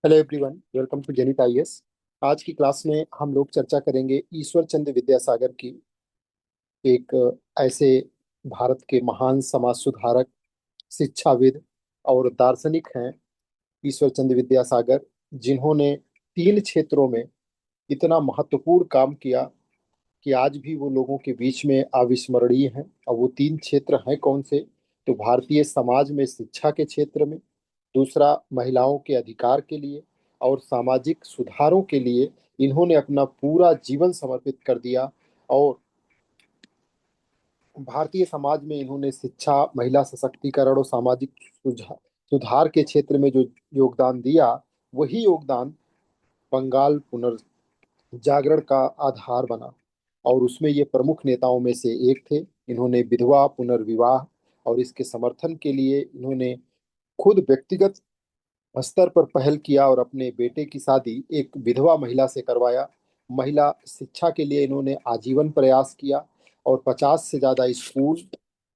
Hello everyone, welcome to Zenith IAS. आज की class में हम लोग चर्चा करेंगे ईश्वर चंद्र विद्यासागर की। एक ऐसे भारत के महान समाज सुधारक, शिक्षाविद और दार्शनिक हैं ईश्वर चंद्र विद्यासागर, जिन्होंने तीन क्षेत्रों में इतना महत्वपूर्ण काम किया कि आज भी वो लोगों के बीच में अविस्मरणीय हैं। और वो तीन क्षेत्र हैं कौन से? तो भारतीय समाज में शिक्षा के क्षेत्र में, दूसरा महिलाओं के अधिकार के लिए, और सामाजिक सुधारों के लिए इन्होंने अपना पूरा जीवन समर्पित कर दिया। और भारतीय समाज में इन्होंने शिक्षा, महिला सशक्तिकरण और सामाजिक सुधार के क्षेत्र में जो योगदान दिया, वही योगदान बंगाल पुनर्जागरण का आधार बना। और उसमें ये प्रमुख नेताओं में से एक थे। इन्होंने विधवा पुनर्विवाह और इसके समर्थन के लिए इन्होंने खुद व्यक्तिगत स्तर पर पहल किया और अपने बेटे की शादी एक विधवा महिला से करवाया। महिला शिक्षा के लिए इन्होंने आजीवन प्रयास किया और 50 से ज्यादा स्कूल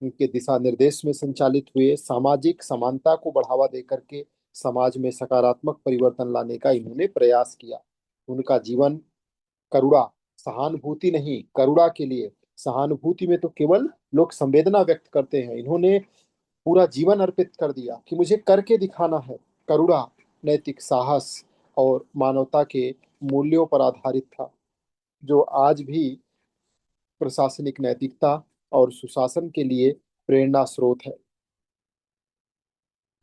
उनके दिशा निर्देश में संचालित हुए। सामाजिक समानता को बढ़ावा देकर के समाज में सकारात्मक परिवर्तन लाने का इन्होंने प्रयास किया। उनका जीवन करुणा, सहानुभूति नहीं, करुणा के लिए। सहानुभूति में तो केवल लोग संवेदना व्यक्त करते हैं, इन्होंने पूरा जीवन अर्पित कर दिया कि मुझे करके दिखाना है। करुणा, नैतिक साहस और मानवता के मूल्यों पर आधारित था, जो आज भी प्रशासनिक नैतिकता और सुशासन के लिए प्रेरणा स्रोत है।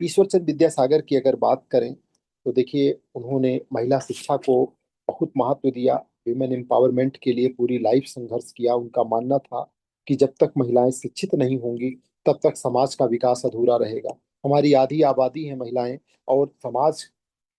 ईश्वर चंद्र विद्यासागर की अगर बात करें तो देखिए, उन्होंने महिला शिक्षा को बहुत महत्व दिया। विमेन एम्पावरमेंट के लिए पूरी लाइफ संघर्ष किया। उनका मानना था कि जब तक महिलाएं शिक्षित नहीं होंगी तब तक समाज का विकास अधूरा रहेगा। हमारी आधी आबादी है महिलाएं, और समाज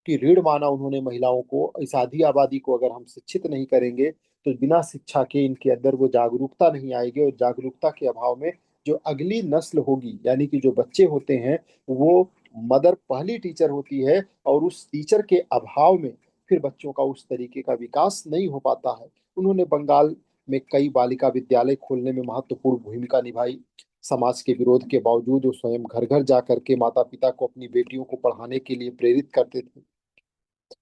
की रीढ़ माना उन्होंने महिलाओं को। इस आधी आबादी को अगर हम शिक्षित नहीं करेंगे तो बिना शिक्षा के इनके अंदर वो जागरूकता नहीं आएगी, और जागरूकता के अभाव में जो अगली नस्ल होगी, यानी कि जो बच्चे होते हैं, वो मदर पहली टीचर होती है, और उस टीचर के अभाव में फिर बच्चों का उस तरीके का विकास नहीं हो पाता है। उन्होंने बंगाल में कई बालिका विद्यालय खोलने में महत्वपूर्ण भूमिका निभाई। समाज के विरोध के बावजूद वो स्वयं घर घर जा करके माता पिता को अपनी बेटियों को पढ़ाने के लिए प्रेरित करते थे।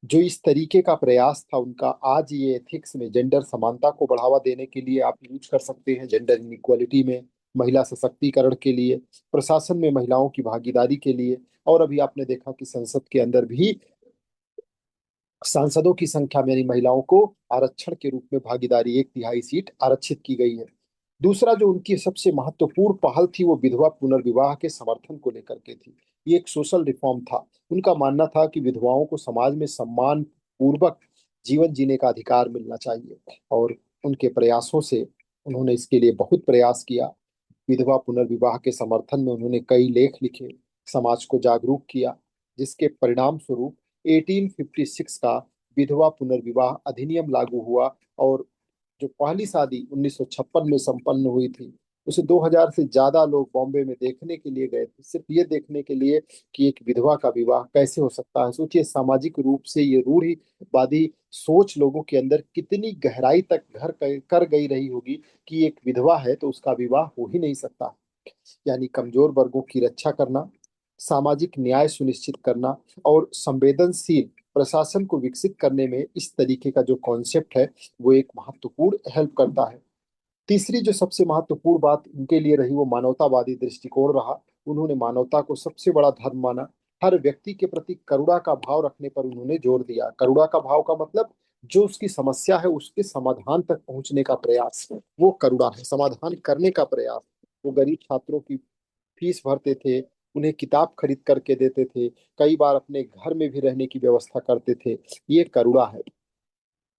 जो इस तरीके का प्रयास था उनका, आज ये एथिक्स में जेंडर समानता को बढ़ावा देने के लिए आप यूज कर सकते हैं, जेंडर इनइक्वालिटी में, महिला सशक्तिकरण के लिए, प्रशासन में महिलाओं की भागीदारी के लिए। और अभी आपने देखा कि संसद के अंदर भी सांसदों की संख्या में यानी महिलाओं को आरक्षण के रूप में भागीदारी, एक तिहाई सीट आरक्षित की गई है। दूसरा जो उनकी सबसे महत्वपूर्ण पहल थी वो विधवा पुनर्विवाह के समर्थन को लेकर के थी। ये एक सोशल रिफॉर्म था। उनका मानना था कि विधवाओं को समाज में सम्मान पूर्वक जीवन जीने का अधिकार मिलना चाहिए, और उनके प्रयासों से उन्होंने इसके लिए बहुत प्रयास किया। विधवा पुनर्विवाह के समर्थन में उन्होंने कई लेख लिखे, समाज को जागरूक किया, जिसके परिणाम स्वरूप 1856 का विधवा पुनर्विवाह अधिनियम लागू हुआ। और जो पहली शादी 1956 में संपन्न हुई थी, उसे 2000 से ज्यादा लोग बॉम्बे में देखने के लिए गए थे, सिर्फ ये देखने के लिए कि एक विधवा का विवाह कैसे हो सकता है। सोचिए, सामाजिक रूप से ये रूढ़िवादी सोच लोगों के अंदर कितनी गहराई तक घर कर गई रही होगी कि एक विधवा है तो उसका विवाह हो ही नहीं सकता। यानी कमजोर वर्गों की रक्षा करना, सामाजिक न्याय सुनिश्चित करना और संवेदनशील प्रशासन को विकसित करने में इस तरीके का जो कॉन्सेप्ट है वो एक महत्वपूर्ण हेल्प करता है। तीसरी जो सबसे महत्वपूर्ण बात उनके लिए रही वो मानवतावादी दृष्टिकोण रहा। उन्होंने मानवता को सबसे बड़ा धर्म माना। हर व्यक्ति के प्रति करुणा का भाव रखने पर उन्होंने जोर दिया। करुणा का भाव का मतलब, जो उसकी समस्या है उसके समाधान तक पहुंचने का प्रयास, वो करुणा है, समाधान करने का प्रयास। वो गरीब छात्रों की फीस भरते थे, उन्हें किताब खरीद करके देते थे, कई बार अपने घर में भी रहने की व्यवस्था करते थे। ये करुणा है।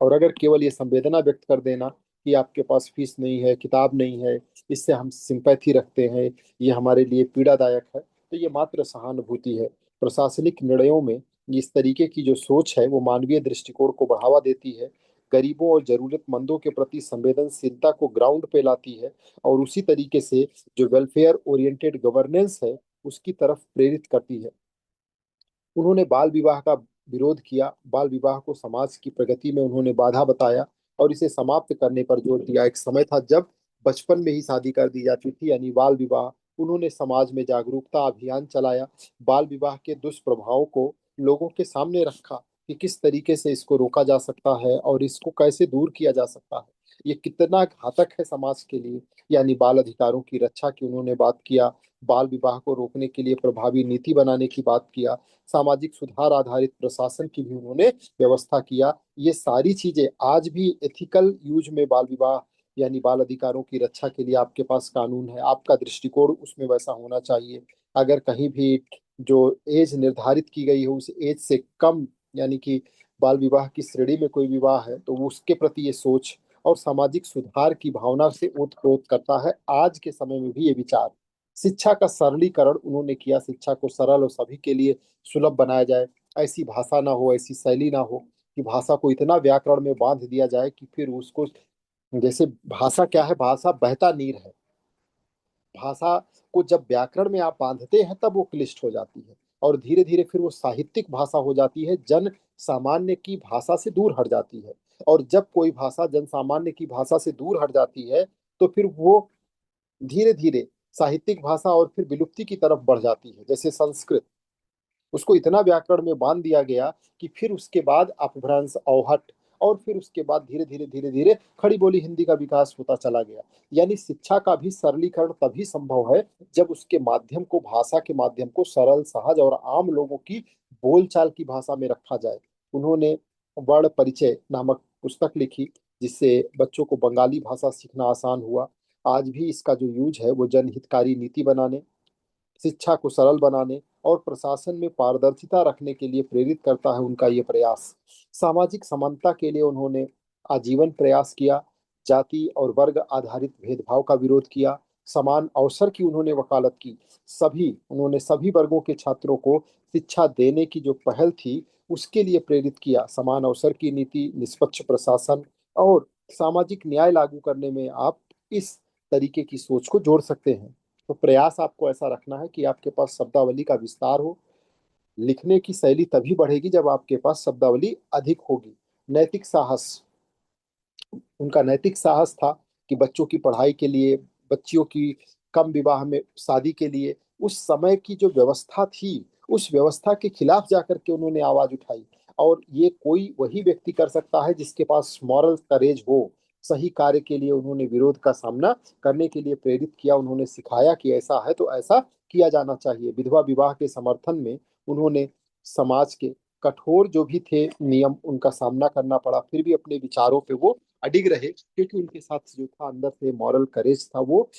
और अगर केवल ये संवेदना व्यक्त कर देना कि आपके पास फीस नहीं है, किताब नहीं है, इससे हम सिंपैथी रखते हैं, ये हमारे लिए पीड़ादायक है, तो ये मात्र सहानुभूति है। प्रशासनिक निर्णयों में इस तरीके की जो सोच है वो मानवीय दृष्टिकोण को बढ़ावा देती है, गरीबों और जरूरतमंदों के प्रति संवेदनशीलता को ग्राउंड पे लाती है, और उसी तरीके से जो वेलफेयर ओरिएंटेड गवर्नेंस है उसकी तरफ प्रेरित करती है। उन्होंने बाल विवाह का विरोध किया। बाल विवाह को समाज की प्रगति में उन्होंने बाधा बताया और इसे समाप्त करने पर जोर दिया। एक समय था जब बचपन में ही शादी कर दी जाती थी, यानी बाल विवाह। उन्होंने समाज में जागरूकता अभियान चलाया, बाल विवाह के दुष्प्रभावों को लोगों के सामने रखा, कि किस तरीके से इसको रोका जा सकता है और इसको कैसे दूर किया जा सकता है। ये कितना घातक है समाज के लिए। यानी बाल अधिकारों की रक्षा की उन्होंने बात किया, बाल विवाह को रोकने के लिए प्रभावी नीति बनाने की बात किया, सामाजिक सुधार आधारित प्रशासन की भी उन्होंने व्यवस्था किया। ये सारी चीजें आज भी एथिकल यूज में बाल विवाह यानी बाल अधिकारों की रक्षा के लिए आपके पास कानून है, आपका दृष्टिकोण उसमें वैसा होना चाहिए। अगर कहीं भी जो एज निर्धारित की गई है उस एज से कम यानी कि बाल विवाह की श्रेणी में कोई विवाह है तो वो उसके प्रति ये सोच और सामाजिक सुधार की भावना से ओतप्रोत करता है। आज के समय में भी ये विचार, शिक्षा का सरलीकरण उन्होंने किया, शिक्षा को सरल और सभी के लिए सुलभ बनाया जाए। ऐसी भाषा ना हो, ऐसी शैली ना हो कि भाषा को इतना व्याकरण में बांध दिया जाए कि फिर उसको, जैसे भाषा क्या है, भाषा बहता नीर है। भाषा को जब व्याकरण में आप बांधते हैं तब वो क्लिष्ट हो जाती है और धीरे धीरे फिर वो साहित्यिक भाषा हो जाती है, जन सामान्य की भाषा से दूर हट जाती है। और जब कोई भाषा जन सामान्य की भाषा से दूर हट जाती है तो फिर वो धीरे धीरे साहित्यिक भाषा और फिर विलुप्ति की तरफ बढ़ जाती है। जैसे संस्कृत, उसको इतना व्याकरण में बांध दिया गया कि फिर उसके बाद अपभ्रंश, औहट और फिर उसके बाद धीरे धीरे धीरे धीरे खड़ी बोली हिंदी का विकास होता चला गया। यानी शिक्षा का भी सरलीकरण तभी संभव है जब उसके माध्यम को, भाषा के माध्यम को सरल, सहज और आम लोगों की बोलचाल की भाषा में रखा जाए। उन्होंने वर्ण परिचय नामक पुस्तक लिखी जिससे बच्चों को बंगाली भाषा सीखना आसान हुआ। आज भी इसका जो यूज है वो जनहितकारी नीति बनाने, शिक्षा को सरल बनाने और प्रशासन में पारदर्शिता रखने के लिए प्रेरित करता है उनका ये प्रयास। सामाजिक समानता के लिए उन्होंने आजीवन प्रयास किया, जाति और वर्ग आधारित भेदभाव का विरोध किया, समान अवसर की उन्होंने वकालत की। उन्होंने सभी वर्गों के छात्रों को शिक्षा देने की जो पहल थी उसके लिए प्रेरित किया। समान अवसर की नीति, निष्पक्ष प्रशासन और सामाजिक न्याय लागू करने में आप इस तरीके की सोच को जोड़ सकते हैं। तो प्रयास आपको ऐसा रखना है कि आपके पास शब्दावली का विस्तार हो। लिखने की शैली तभी बढ़ेगी जब आपके पास शब्दावली अधिक होगी। नैतिक साहस, उनका नैतिक साहस था कि बच्चों की पढ़ाई के लिए, बच्चियों की कम विवाह में शादी के लिए उस समय की जो व्यवस्था थी उस व्यवस्था के खिलाफ जाकर के उन्होंने आवाज उठाई। और ये कोई वही व्यक्ति कर सकता है जिसके पास मॉरल करेज हो। सही कार्य के लिए उन्होंने विरोध का सामना करने के लिए प्रेरित किया, उन्होंने सिखाया कि ऐसा है तो ऐसा किया जाना चाहिए। विधवा विवाह के समर्थन में उन्होंने समाज के कठोर जो भी थे नियम उनका सामना करना पड़ा, फिर भी अपने विचारों पे वो अडिग रहे क्योंकि उनके साथ जो था अंदर से मॉरल करेज था वो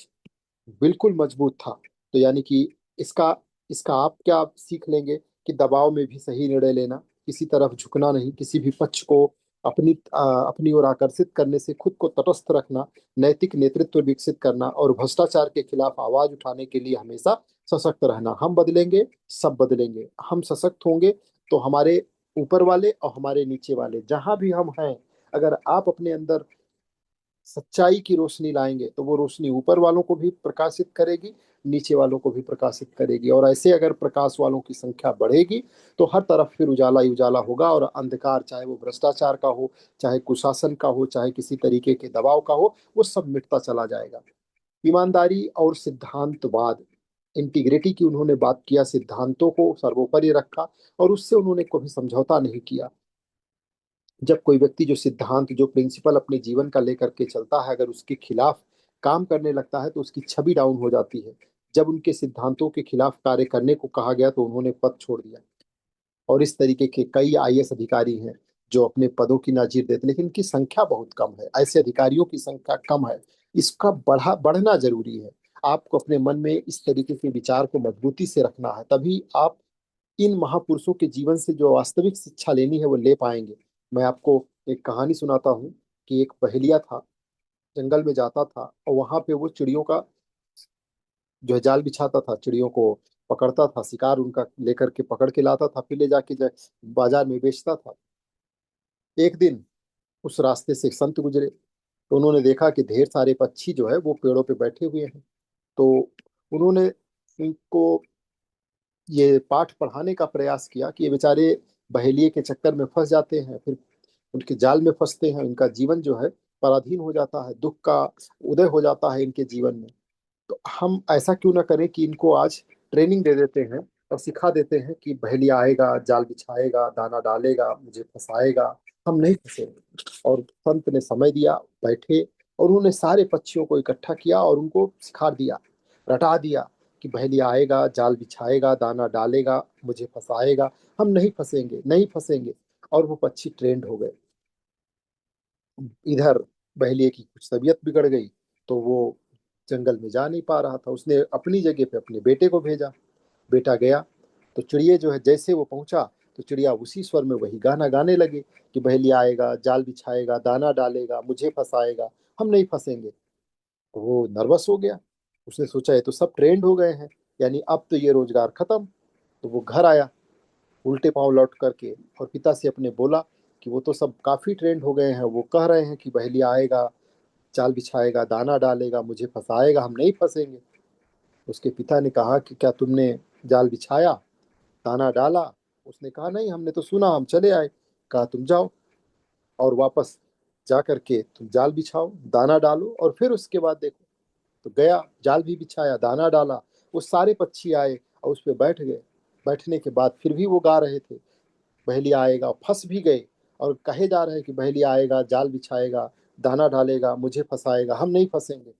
बिल्कुल मजबूत था। तो यानी कि इसका इसका आप क्या सीख लेंगे कि दबाव में भी सही निर्णय लेना, किसी तरफ झुकना नहीं, किसी भी पक्ष को अपनी ओर आकर्षित करने से खुद को तटस्थ रखना, नैतिक नेतृत्व विकसित करना और भ्रष्टाचार के खिलाफ आवाज उठाने के लिए हमेशा सशक्त रहना। हम बदलेंगे, सब बदलेंगे। हम सशक्त होंगे तो हमारे ऊपर वाले और हमारे नीचे वाले जहां भी हम हैं, अगर आप अपने अंदर सच्चाई की रोशनी लाएंगे तो वो रोशनी ऊपर वालों को भी प्रकाशित करेगी, नीचे वालों को भी प्रकाशित करेगी। और ऐसे अगर प्रकाश वालों की संख्या बढ़ेगी तो हर तरफ फिर उजाला ही उजाला होगा और अंधकार, चाहे वो भ्रष्टाचार का हो, चाहे कुशासन का हो, चाहे किसी तरीके के दबाव का हो, वो सब मिटता चला जाएगा। ईमानदारी और सिद्धांतवाद, इंटीग्रिटी की उन्होंने बात किया, सिद्धांतों को सर्वोपरि रखा और उससे उन्होंने कभी समझौता नहीं किया। जब कोई व्यक्ति जो सिद्धांत, जो प्रिंसिपल अपने जीवन का लेकर के चलता है, अगर उसके खिलाफ काम करने लगता है तो उसकी छवि डाउन हो जाती है। जब उनके सिद्धांतों के खिलाफ कार्य करने को कहा गया तो उन्होंने पद छोड़ दिया। और इस तरीके के कई आईएएस अधिकारी हैं जो अपने पदों की नाजीर देते, लेकिन इनकी संख्या बहुत कम है। ऐसे अधिकारियों की संख्या कम है, इसका बढ़ना जरूरी है। आपको अपने मन में इस तरीके के विचार को मजबूती से रखना है, तभी आप इन महापुरुषों के जीवन से जो वास्तविक शिक्षा लेनी है वो ले पाएंगे। मैं आपको एक कहानी सुनाता हूँ कि एक पहेलिया था, जंगल में जाता था और वहां पे वो चिड़ियों का जो है जाल बिछाता था, चिड़ियों को पकड़ता था, शिकार उनका लेकर के पकड़ के लाता था, फिर ले जाके बाजार में बेचता था। एक दिन उस रास्ते से एक संत गुजरे तो उन्होंने देखा कि ढेर सारे पक्षी जो है वो पेड़ों पे बैठे हुए हैं। तो उन्होंने उनको ये पाठ पढ़ाने का प्रयास किया कि ये बेचारे बहेलिए के चक्कर में फंस जाते हैं, फिर उनके जाल में फंसते हैं, इनका जीवन जो है पराधीन हो जाता है, दुख का उदय हो जाता है इनके जीवन में। तो हम ऐसा क्यों ना करें कि इनको आज ट्रेनिंग दे देते हैं और सिखा देते हैं कि बहेलिया आएगा, जाल बिछाएगा, दाना डालेगा, मुझे फंसाएगा, हम नहीं फंसेंगे। और संत ने समय दिया, बैठे, और उन्होंने सारे पक्षियों को इकट्ठा किया और उनको सिखा दिया, रटा दिया कि बहेलिया आएगा, जाल बिछाएगा, दाना डालेगा, मुझे फंसाएगा, हम नहीं फंसेंगे, नहीं फंसेंगे। और वो पक्षी ट्रेंड हो गए। इधर बहेलिए की कुछ तबीयत बिगड़ गई, तो वो जंगल में जा नहीं पा रहा था। उसने अपनी जगह पे अपने बेटे को भेजा। बेटा गया, तो चिड़िया जो है, जैसे वो पहुंचा, तो चिड़िया उसी स्वर में वही गाना गाने लगे कि बहेलिया आएगा, जाल बिछाएगा, दाना डालेगा, मुझे फंसाएगा, हम नहीं फंसेंगे। तो वो नर्वस हो गया। उसने सोचा ये तो सब ट्रेंड हो गए हैं, यानी अब तो ये रोजगार खत्म। तो वो घर आया उल्टे पांव लौट करके, और पिता से अपने बोला कि वो तो सब काफी ट्रेंड हो गए हैं, वो कह रहे हैं कि बहेलिया आएगा, जाल बिछाएगा, दाना डालेगा, मुझे फंसाएगा, हम नहीं फंसेंगे। उसके पिता ने कहा कि क्या तुमने जाल बिछाया, दाना डाला? उसने कहा नहीं, हमने तो सुना, हम चले आए। कहा तुम जाओ और वापस जा करके तुम जाल बिछाओ, दाना डालो, और फिर उसके बाद देखो। तो गया, जाल भी बिछाया, दाना डाला। वो सारे पक्षी आए और उस पर बैठ गए। बैठने के बाद फिर भी वो गा रहे थे बहेलिया आएगा, फंस भी गए। और कहे जा रहे हैं कि बहेलिया आएगा, जाल बिछाएगा, दाना डालेगा, मुझे फंसाएगा, हम नहीं फंसेंगे।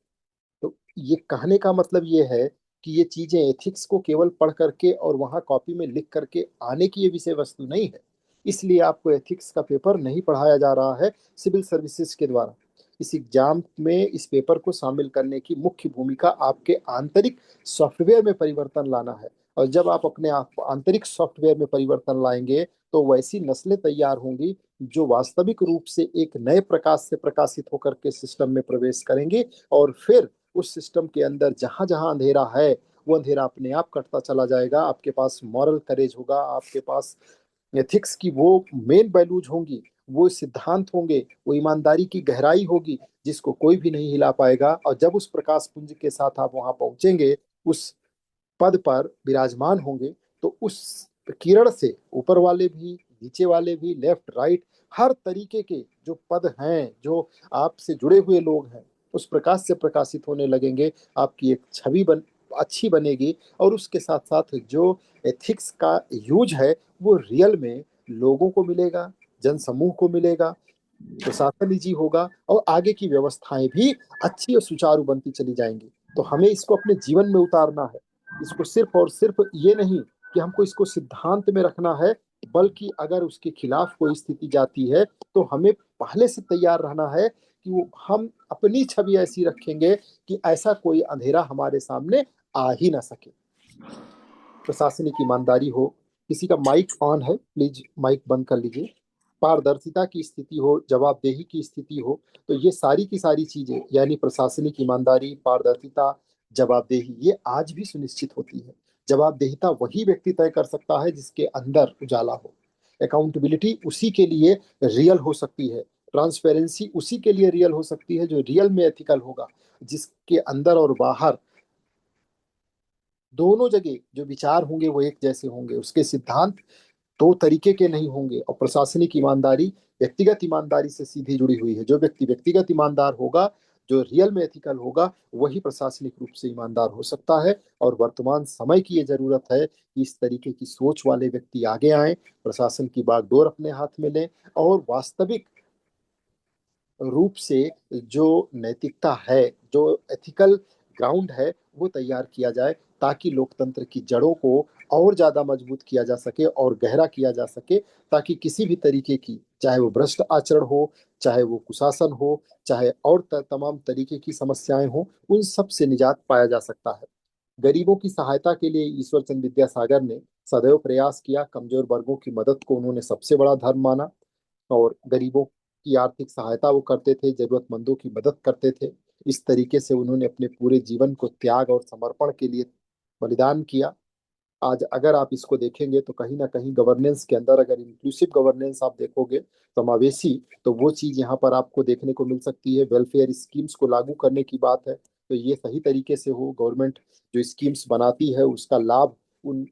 तो ये कहने का मतलब ये है कि ये चीजें एथिक्स को केवल पढ़ करके और वहां कॉपी में लिख करके आने की ये विषय वस्तु नहीं है। इसलिए आपको एथिक्स का पेपर नहीं पढ़ाया जा रहा है सिविल सर्विसेज के द्वारा। इस एग्जाम में इस पेपर को शामिल करने की मुख्य भूमिका आपके आंतरिक सॉफ्टवेयर में परिवर्तन लाना है। और जब आप अपने आप आंतरिक सॉफ्टवेयर में परिवर्तन लाएंगे, तो वैसी नस्लें तैयार होंगी जो वास्तविक रूप से एक नए प्रकाश से प्रकाशित होकर के सिस्टम में प्रवेश करेंगे। और फिर उस सिस्टम के अंदर जहां जहां अंधेरा है, वो अंधेरा अपने आप कटता चला जाएगा। आपके पास मॉरल करेज होगा, आपके पास एथिक्स की वो मेन वैल्यूज होंगी, वो सिद्धांत होंगे, वो ईमानदारी की गहराई होगी, जिसको कोई भी नहीं हिला पाएगा। और जब उस प्रकाश पुंज के साथ आप वहां पहुंचेंगे, उस पद पर विराजमान होंगे, तो उस किरण से ऊपर वाले भी, नीचे वाले भी, लेफ्ट राइट, हर तरीके के जो पद हैं, जो आपसे जुड़े हुए लोग हैं, उस प्रकाश से प्रकाशित होने लगेंगे। आपकी एक छवि अच्छी बनेगी। और उसके साथ साथ जो एथिक्स का यूज है, वो रियल में लोगों को मिलेगा, जन समूह को मिलेगा, प्रशासन निजी होगा, और आगे की व्यवस्थाएं भी अच्छी और सुचारू बनती चली जाएंगी। तो हमें इसको अपने जीवन में उतारना है। इसको सिर्फ और सिर्फ ये नहीं कि हमको इसको सिद्धांत में रखना है, बल्कि अगर उसके खिलाफ कोई स्थिति जाती है, तो हमें पहले से तैयार रहना है कि वो हम अपनी छवि ऐसी रखेंगे कि ऐसा कोई अंधेरा हमारे सामने आ ही ना सके। प्रशासनिक ईमानदारी हो, किसी का माइक ऑन है, प्लीज माइक बंद कर लीजिए। पारदर्शिता की स्थिति हो, जवाबदेही की स्थिति हो। तो ये सारी की सारी चीजें, यानी प्रशासनिक ईमानदारी, पारदर्शिता, जवाबदेही, ये आज भी सुनिश्चित होती है। जवाबदेहिता वही व्यक्ति तय कर सकता है जिसके अंदर उजाला हो। अकाउंटेबिलिटी उसी के लिए रियल हो सकती है। ट्रांसपेरेंसी उसी के लिए रियल हो सकती है जो रियल में एथिकल होगा, जिसके अंदर और बाहर दोनों जगह जो विचार होंगे वो एक जैसे होंगे, उसके सिद्धांत दो तरीके के नहीं होंगे। और प्रशासनिक ईमानदारी व्यक्तिगत ईमानदारी से सीधी जुड़ी हुई है। जो व्यक्ति व्यक्तिगत ईमानदार होगा, जो रियल में एथिकल होगा, वही प्रशासनिक रूप से ईमानदार हो सकता है। और वर्तमान समय की ये जरूरत है कि इस तरीके की सोच वाले व्यक्ति आगे आए, प्रशासन की बागडोर अपने हाथ में लें, और वास्तविक रूप से जो नैतिकता है, जो एथिकल ग्राउंड है, वो तैयार किया जाए, ताकि लोकतंत्र की जड़ों को और ज्यादा मजबूत किया जा सके और गहरा किया जा सके। ताकि किसी भी तरीके की, चाहे वो भ्रष्ट आचरण हो, चाहे वो कुशासन हो, चाहे और तमाम तरीके की समस्याएं हो, उन सब से निजात पाया जा सकता है। गरीबों की सहायता के लिए ईश्वर चंद्र विद्यासागर ने सदैव प्रयास किया। कमजोर वर्गों की मदद को उन्होंने सबसे बड़ा धर्म माना, और गरीबों की आर्थिक सहायता वो करते थे, जरूरतमंदों की मदद करते थे। इस तरीके से उन्होंने अपने पूरे जीवन को त्याग और समर्पण के लिए बलिदान किया। आज अगर आप इसको देखेंगे, तो कहीं ना कहीं गवर्नेंस के अंदर, अगर इंक्लूसिव गवर्नेंस आप देखोगे, समावेशी, तो वो चीज यहाँ पर आपको देखने को मिल सकती है। वेलफेयर स्कीम्स को लागू करने की बात है, तो ये सही तरीके से हो। गवर्नमेंट जो स्कीम्स बनाती है, उसका लाभ उन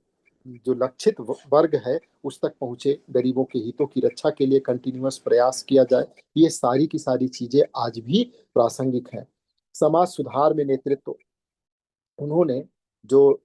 जो लक्षित वर्ग है उस तक पहुंचे। गरीबों के हितों की रक्षा के लिए कंटिन्यूअस प्रयास किया जाए। ये सारी की सारी चीजें आज भी प्रासंगिक हैं। समाज सुधार में नेतृत्व, उन्होंने जो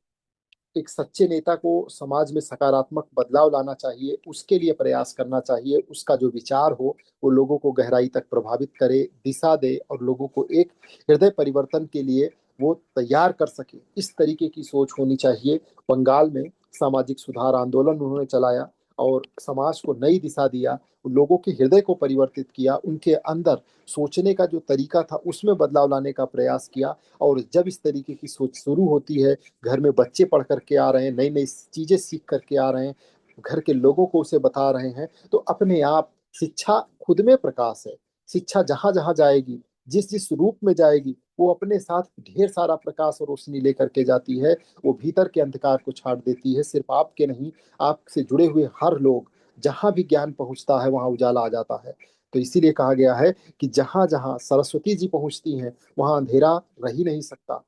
एक सच्चे नेता को समाज में सकारात्मक बदलाव लाना चाहिए, उसके लिए प्रयास करना चाहिए, उसका जो विचार हो वो लोगों को गहराई तक प्रभावित करे, दिशा दे और लोगों को एक हृदय परिवर्तन के लिए वो तैयार कर सके। इस तरीके की सोच होनी चाहिए। बंगाल में सामाजिक सुधार आंदोलन उन्होंने चलाया और समाज को नई दिशा दिया, लोगों के हृदय को परिवर्तित किया, उनके अंदर सोचने का जो तरीका था उसमें बदलाव लाने का प्रयास किया। और जब इस तरीके की सोच शुरू होती है, घर में बच्चे पढ़ करके आ रहे हैं, नई नई चीजें सीख करके आ रहे हैं, घर के लोगों को उसे बता रहे हैं, तो अपने आप शिक्षा खुद में प्रकाश है। शिक्षा जहां जहां जाएगी, जिस जिस रूप में जाएगी, वो अपने साथ ढेर सारा प्रकाश और रोशनी लेकर के जाती है। वो भीतर के अंधकार को छाट देती है। सिर्फ आपके नहीं, आपसे जुड़े हुए हर लोग, जहां भी ज्ञान पहुंचता है वहां उजाला आ जाता है। तो इसीलिए कहा गया है कि जहां जहां सरस्वती जी पहुंचती हैं वहां अंधेरा रह ही नहीं सकता।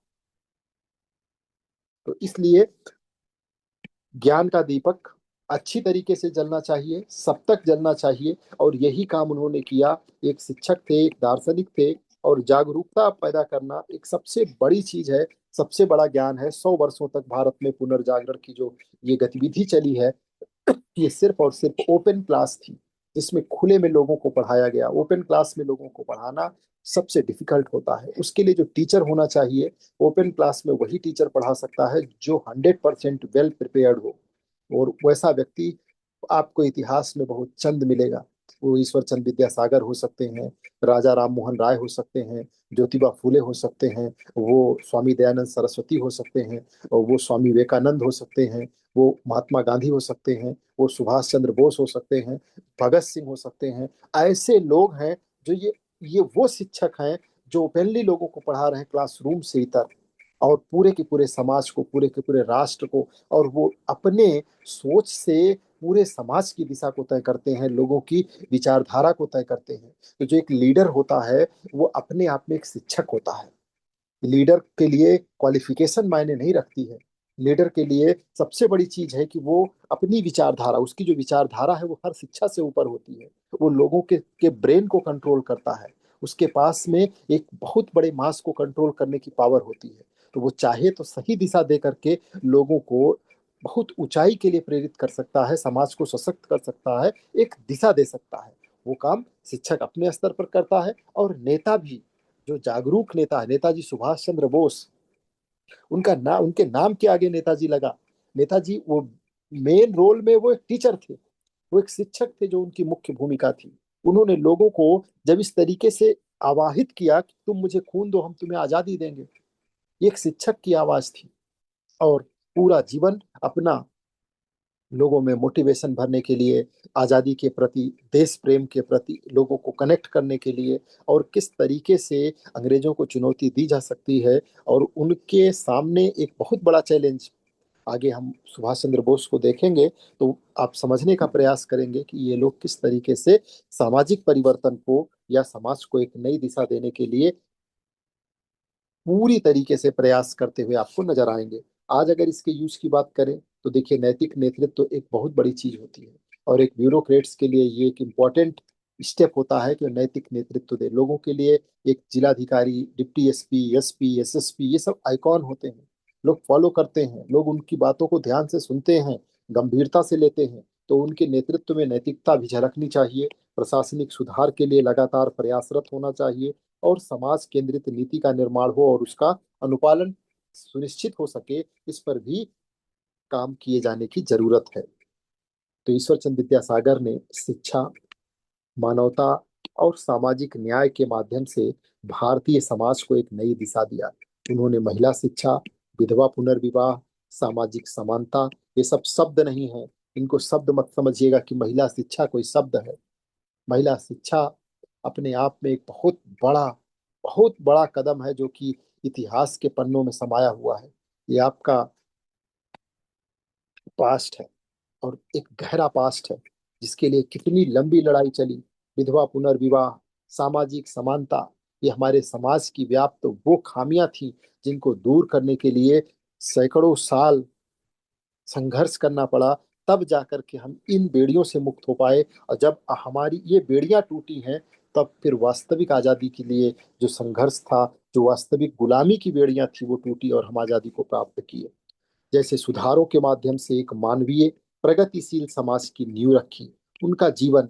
तो इसलिए ज्ञान का दीपक अच्छी तरीके से जलना चाहिए, सब तक जलना चाहिए। और यही काम उन्होंने किया। एक शिक्षक थे, एक दार्शनिक थे। और जागरूकता पैदा करना एक सबसे बड़ी चीज है, सबसे बड़ा ज्ञान है। 100 वर्षों तक भारत में पुनर्जागरण की जो ये गतिविधि चली है, ये सिर्फ और सिर्फ ओपन क्लास थी, जिसमें खुले में लोगों को पढ़ाया गया। ओपन क्लास में लोगों को पढ़ाना सबसे डिफिकल्ट होता है। उसके लिए जो टीचर होना चाहिए, ओपन क्लास में वही टीचर पढ़ा सकता है जो 100% वेल प्रिपेयर्ड हो। और वैसा व्यक्ति आपको इतिहास में बहुत चंद मिलेगा। वो ईश्वर चंद विद्यासागर हो सकते हैं, राजा राम मोहन राय हो सकते हैं, ज्योतिबा फूले हो सकते हैं, वो स्वामी दयानंद सरस्वती हो सकते हैं, और वो स्वामी विवेकानंद हो सकते हैं, वो महात्मा गांधी हो सकते हैं, वो सुभाष चंद्र बोस हो सकते हैं, भगत सिंह हो सकते हैं। ऐसे लोग हैं जो ये वो शिक्षक हैं जो ओपनली लोगों को पढ़ा रहे हैं क्लासरूम से इतर, और पूरे के पूरे समाज को, पूरे के पूरे राष्ट्र को। और वो अपने सोच से पूरे समाज की दिशा को तय करते हैं, लोगों की विचारधारा को तय करते हैं। तो जो एक लीडर होता है वो अपने आप में एक शिक्षक होता है। लीडर के लिए क्वालिफिकेशन मायने नहीं रखती है। लीडर के लिए सबसे बड़ी चीज है कि वो अपनी विचारधारा, उसकी जो विचारधारा है वो हर शिक्षा से ऊपर होती है। वो लोगों के ब्रेन को कंट्रोल करता है। उसके पास में एक बहुत बड़े मास को कंट्रोल करने की पावर होती है। तो वो चाहे तो सही दिशा दे करके लोगों को बहुत ऊंचाई के लिए प्रेरित कर सकता है, समाज को सशक्त कर सकता है, एक दिशा दे सकता है। वो काम शिक्षक अपने स्तर पर करता है। और नेता भी, जो जागरूक नेता है, नेताजी सुभाष चंद्र बोस, उनका नाम, उनके नाम के आगे नेताजी लगा। नेताजी वो मेन रोल में वो एक टीचर थे, वो एक शिक्षक थे, जो उनकी मुख्य भूमिका थी। उन्होंने लोगों को जब इस तरीके से आवाहित किया कि तुम मुझे खून दो, हम तुम्हें आजादी देंगे, ये एक शिक्षक की आवाज थी। और पूरा जीवन अपना लोगों में मोटिवेशन भरने के लिए, आज़ादी के प्रति, देश प्रेम के प्रति लोगों को कनेक्ट करने के लिए, और किस तरीके से अंग्रेजों को चुनौती दी जा सकती है। और उनके सामने एक बहुत बड़ा चैलेंज, आगे हम सुभाष चंद्र बोस को देखेंगे तो आप समझने का प्रयास करेंगे कि ये लोग किस तरीके से सामाजिक परिवर्तन को या समाज को एक नई दिशा देने के लिए पूरी तरीके से प्रयास करते हुए आपको नजर आएंगे। आज अगर इसके यूज की बात करें तो देखिए, नैतिक नेतृत्व तो एक बहुत बड़ी चीज होती है। और एक ब्यूरोक्रेट्स के लिए ये एक इम्पॉर्टेंट स्टेप होता है कि नैतिक नेतृत्व दे लोगों के लिए। एक जिलाधिकारी, डिप्टी एसपी, एसपी, एसएसपी, ये सब आइकॉन होते हैं। लोग फॉलो करते हैं, लोग उनकी बातों को ध्यान से सुनते हैं, गंभीरता से लेते हैं। तो उनके नेतृत्व में नैतिकता भी झलकनी चाहिए। प्रशासनिक सुधार के लिए लगातार प्रयासरत होना चाहिए। और समाज केंद्रित नीति का निर्माण हो और उसका अनुपालन सुनिश्चित हो सके, इस पर भी काम किए जाने की जरूरत है। तो ईश्वर चंद विद्यासागर ने शिक्षा, मानवता और सामाजिक न्याय के माध्यम से भारतीय समाज को एक नई दिशा दिया। उन्होंने महिला शिक्षा, विधवा पुनर्विवाह, सामाजिक समानता, ये सब शब्द नहीं है, इनको शब्द मत समझिएगा कि महिला शिक्षा कोई शब्द है। महिला शिक्षा अपने आप में एक बहुत बड़ा कदम है, जो कि इतिहास के पन्नों में समाया हुआ है। ये आपका पास्ट है, और एक गहरा पास्ट है, जिसके लिए कितनी लंबी लड़ाई चली। विधवा पुनर्विवाह, सामाजिक समानता, ये हमारे समाज की व्याप्त वो खामियां थी जिनको दूर करने के लिए सैकड़ों साल संघर्ष करना पड़ा। तब जाकर के हम इन बेड़ियों से मुक्त हो पाए। और जब हमारी ये बेड़ियां टूटी हैं, तब फिर वास्तविक आज़ादी के लिए जो संघर्ष था, जो वास्तविक गुलामी की बेड़ियां थी, वो टूटी और हम आज़ादी को प्राप्त किए। जैसे सुधारों के माध्यम से एक मानवीय प्रगतिशील समाज की नींव रखी। उनका जीवन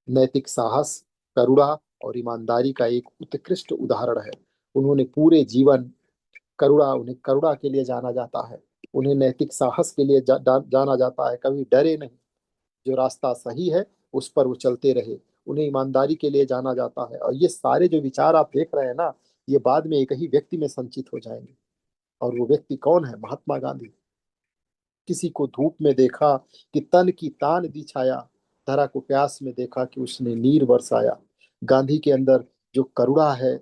नैतिक साहस, करुणा और ईमानदारी का एक उत्कृष्ट उदाहरण है। उन्होंने पूरे जीवन उन्हें करुणा के लिए जाना जाता है। उन्हें नैतिक साहस के लिए जाना जाता है। कभी डरे नहीं, जो रास्ता सही है उस पर वो चलते रहे। उन्हें ईमानदारी के लिए जाना जाता है। और ये सारे जो विचार आप देख रहे हैं ना, ये बाद में एक ही व्यक्ति में संचित हो जाएंगे। और वो व्यक्ति कौन है? महात्मा गांधी। किसी को धूप में देखा कि तन की तान दी छाया, धरा को प्यास में देखा कि उसने नीर बरसाया। गांधी के अंदर जो करुणा है,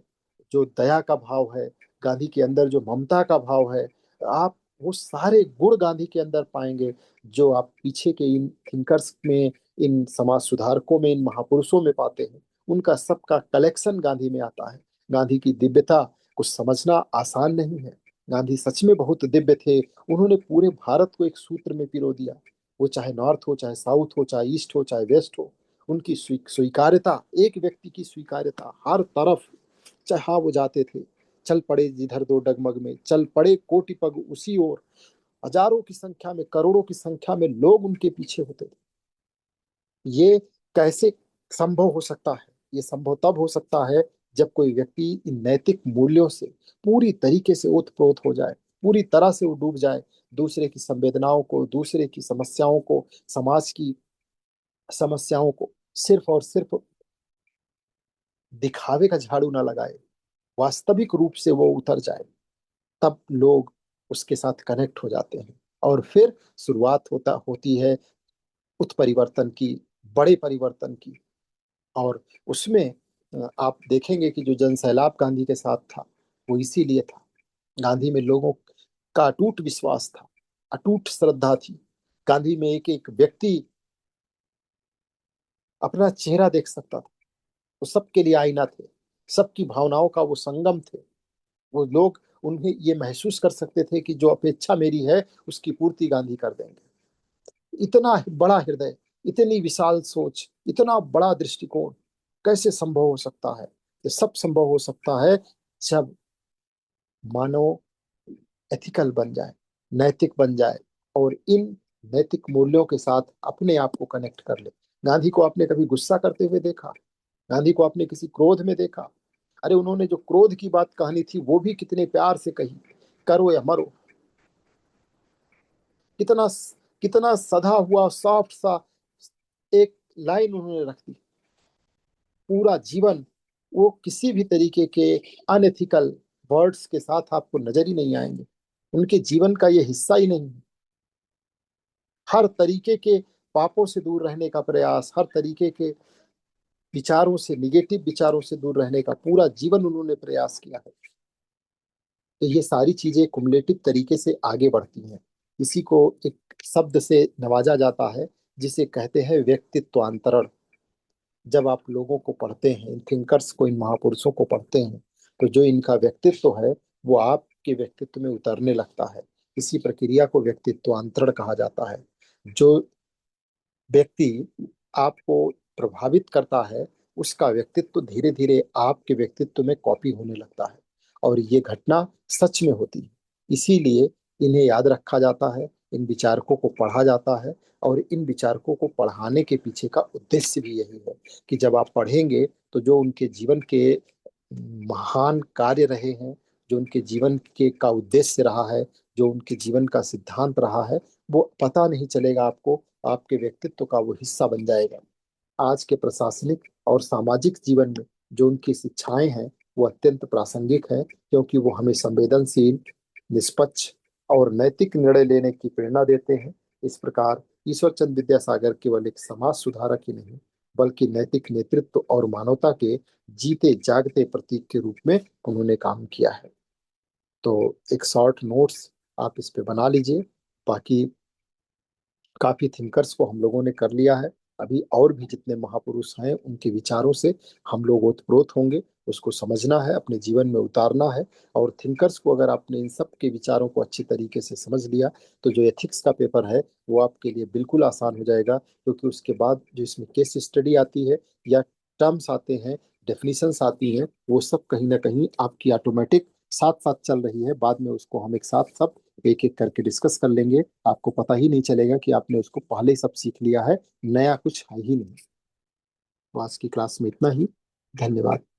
जो दया का भाव है, गांधी के अंदर जो ममता का भाव है, आप वो सारे गुण गांधी के अंदर पाएंगे, जो आप पीछे के इन थिंकर्स में, इन समाज सुधारकों में, इन महापुरुषों में पाते हैं। उनका सबका कलेक्शन गांधी में आता है। गांधी की दिव्यता को समझना आसान नहीं है। गांधी सच में बहुत दिव्य थे। उन्होंने पूरे भारत को एक सूत्र में पिरो दिया। वो चाहे नॉर्थ हो, चाहे साउथ हो, चाहे ईस्ट हो, चाहे वेस्ट हो, उनकी स्वीकार्यता, एक व्यक्ति की स्वीकार्यता हर तरफ, जहाँ वो जाते थे। चल पड़े जिधर दो डगमग में, चल पड़े कोटि पग उसी ओर। हजारों की संख्या में, करोड़ों की संख्या में लोग उनके पीछे होते थे। ये कैसे संभव हो सकता है? ये संभव तब हो सकता है जब कोई व्यक्ति इन नैतिक मूल्यों से पूरी तरीके से ओतप्रोत हो जाए, पूरी तरह से वो डूब जाए। दूसरे की संवेदनाओं को, दूसरे की समस्याओं को, समाज की समस्याओं को सिर्फ और सिर्फ दिखावे का झाड़ू ना लगाए, वास्तविक रूप से वो उतर जाए। तब लोग उसके साथ कनेक्ट हो जाते हैं। और फिर शुरुआत होती है उत्परिवर्तन की, बड़े परिवर्तन की। और उसमें आप देखेंगे कि जो जनसैलाब गांधी के साथ था, वो इसीलिए था। गांधी में लोगों का अटूट विश्वास था, अटूट श्रद्धा थी। गांधी में एक एक व्यक्ति अपना चेहरा देख सकता था। वो सबके लिए आईना थे, सबकी भावनाओं का वो संगम थे। वो लोग उन्हें ये महसूस कर सकते थे कि जो अपेक्षा मेरी है उसकी पूर्ति गांधी कर देंगे। इतना बड़ा हृदय, इतनी विशाल सोच, इतना बड़ा दृष्टिकोण कैसे संभव हो सकता है? ये सब संभव हो सकता है जब मानव एथिकल बन जाए, नैतिक बन जाए, और इन नैतिक मूल्यों के साथ अपने आप को कनेक्ट कर ले। गांधी को आपने कभी गुस्सा करते हुए देखा? गांधी को आपने किसी क्रोध में देखा? अरे उन्होंने जो क्रोध की बात कहनी थी वो भी कितने प्यार से कही, करो या मरो। कितना कितना सधा हुआ सॉफ्ट सा एक लाइन उन्होंने रख दी। पूरा जीवन वो किसी भी तरीके के अनएथिकल वर्ड्स के साथ आपको नजर ही नहीं आएंगे। उनके जीवन का ये हिस्सा ही नहीं है। हर तरीके के पापों से दूर रहने का प्रयास, हर तरीके के विचारों से, निगेटिव विचारों से दूर रहने का पूरा जीवन उन्होंने प्रयास किया है। तो ये सारी चीजें कुमुलेटिव तरीके से आगे बढ़ती हैं। इसी को एक शब्द से नवाजा जाता है जिसे कहते हैं व्यक्तित्वांतरण। जब आप लोगों को पढ़ते हैं, इन थिंकर्स को, इन महापुरुषों को पढ़ते हैं, तो जो इनका व्यक्तित्व है वो आपके व्यक्तित्व में उतरने लगता है। इसी प्रक्रिया को व्यक्तित्वांतरण कहा जाता है। जो व्यक्ति आपको प्रभावित करता है उसका व्यक्तित्व धीरे धीरे आपके व्यक्तित्व में कॉपी होने लगता है। और ये घटना सच में होती है। इसीलिए इन्हें याद रखा जाता है, इन विचारकों को पढ़ा जाता है। और इन विचारकों को पढ़ाने के पीछे का उद्देश्य भी यही है कि जब आप पढ़ेंगे तो जो उनके जीवन के महान कार्य रहे हैं, जो उनके जीवन के का उद्देश्य रहा है, जो उनके जीवन का सिद्धांत रहा है, वो पता नहीं चलेगा आपको, आपके व्यक्तित्व का वो हिस्सा बन जाएगा। आज के प्रशासनिक और सामाजिक जीवन में जो उनकी शिक्षाएं हैं वो अत्यंत प्रासंगिक हैं, क्योंकि वो हमें संवेदनशील, निष्पक्ष और नैतिक निर्णय लेने की प्रेरणा देते हैं। इस प्रकार ईश्वर चंद्र विद्यासागर केवल एक समाज सुधारक ही नहीं, बल्कि नैतिक नेतृत्व और मानवता के जीते जागते प्रतीक के रूप में उन्होंने काम किया है। तो एक शॉर्ट नोट्स आप इस पे बना लीजिए। बाकी काफी थिंकर्स को हम लोगों ने कर लिया है। अभी और भी जितने महापुरुष हैं उनके विचारों से हम लोग ओतप्रोत होंगे। उसको समझना है, अपने जीवन में उतारना है। और थिंकर्स को अगर आपने इन सब के विचारों को अच्छी तरीके से समझ लिया तो जो एथिक्स का पेपर है वो आपके लिए बिल्कुल आसान हो जाएगा, क्योंकि उसके बाद जो इसमें केस स्टडी आती है या टर्म्स आते हैं, डेफिनेशंस आती हैं, वो सब कहीं ना कहीं आपकी ऑटोमेटिक साथ साथ चल रही है। बाद में उसको हम एक साथ सब एक एक करके डिस्कस कर लेंगे। आपको पता ही नहीं चलेगा कि आपने उसको पहले ही सब सीख लिया है, नया कुछ है ही नहीं। तो आज की क्लास में इतना ही। धन्यवाद।